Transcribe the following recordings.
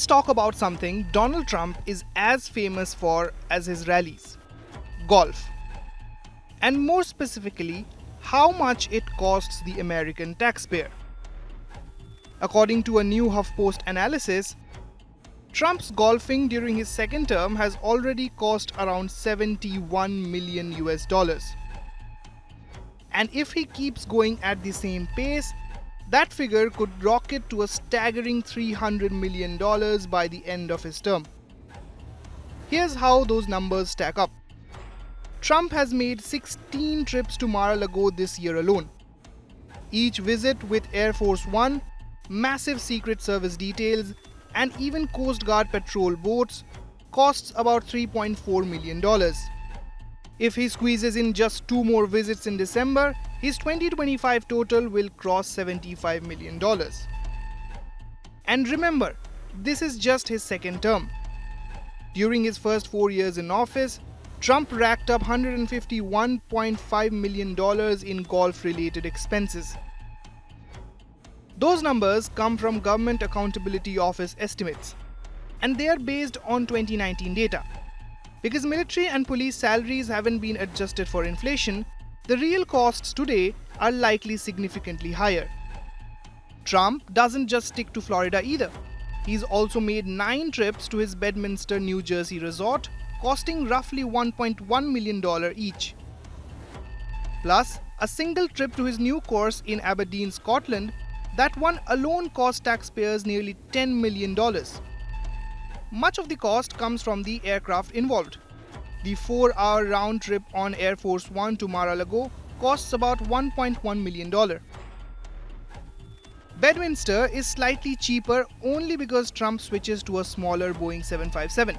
Let's talk about something Donald Trump is as famous for as his rallies: golf. And more specifically, how much it costs the American taxpayer. According to a new HuffPost analysis, Trump's golfing during his second term has already cost around 71 million US dollars. And if he keeps going at the same pace, that figure could rocket to a staggering $300 million by the end of his term. Here's how those numbers stack up. Trump has made 16 trips to Mar-a-Lago this year alone. Each visit with Air Force One, massive Secret Service details, and even Coast Guard patrol boats costs about $3.4 million. If he squeezes in just 2 more visits in December, his 2025 total will cross $75 million. And remember, this is just his second term. During his first 4 years in office, Trump racked up $151.5 million in golf-related expenses. Those numbers come from Government Accountability Office estimates, and they are based on 2019 data. Because military and police salaries haven't been adjusted for inflation, the real costs today are likely significantly higher. Trump doesn't just stick to Florida either. He's also made 9 trips to his Bedminster, New Jersey resort, costing roughly $1.1 million each. Plus, a single trip to his new course in Aberdeen, Scotland, that one alone cost taxpayers nearly $10 million. Much of the cost comes from the aircraft involved. The 4-hour round trip on Air Force One to Mar-a-Lago costs about $1.1 million. Bedminster is slightly cheaper only because Trump switches to a smaller Boeing 757.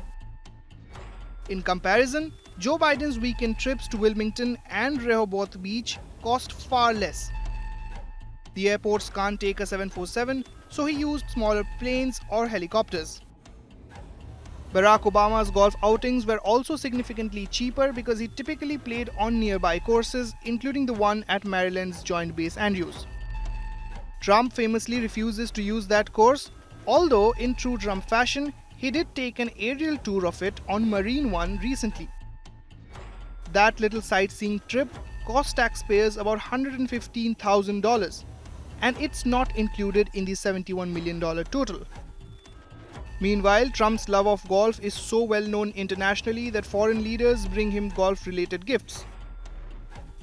In comparison, Joe Biden's weekend trips to Wilmington and Rehoboth Beach cost far less. The airports can't take a 747, so he used smaller planes or helicopters. Barack Obama's golf outings were also significantly cheaper because he typically played on nearby courses, including the one at Maryland's Joint Base Andrews. Trump famously refuses to use that course, although in true Trump fashion, he did take an aerial tour of it on Marine One recently. That little sightseeing trip cost taxpayers about $115,000, and it's not included in the $71 million total. Meanwhile, Trump's love of golf is so well known internationally that foreign leaders bring him golf-related gifts.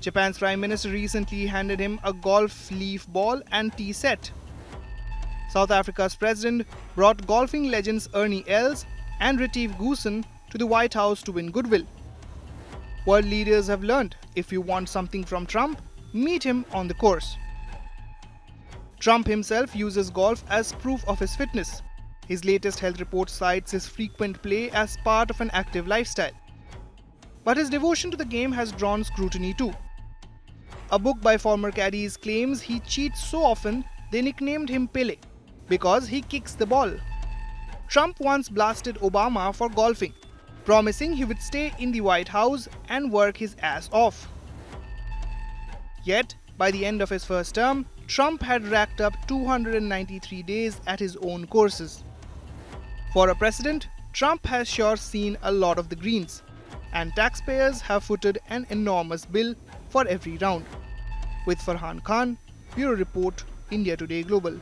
Japan's Prime Minister recently handed him a golf leaf ball and tee set. South Africa's president brought golfing legends Ernie Els and Retief Goosen to the White House to win goodwill. World leaders have learned, if you want something from Trump, meet him on the course. Trump himself uses golf as proof of his fitness. His latest health report cites his frequent play as part of an active lifestyle. But his devotion to the game has drawn scrutiny too. A book by former caddies claims he cheats so often they nicknamed him Pele, because he kicks the ball. Trump once blasted Obama for golfing, promising he would stay in the White House and work his ass off. Yet, by the end of his first term, Trump had racked up 293 days at his own courses. For a president, Trump has sure seen a lot of the greens, and taxpayers have footed an enormous bill for every round. With Farhan Khan, Bureau Report, India Today Global.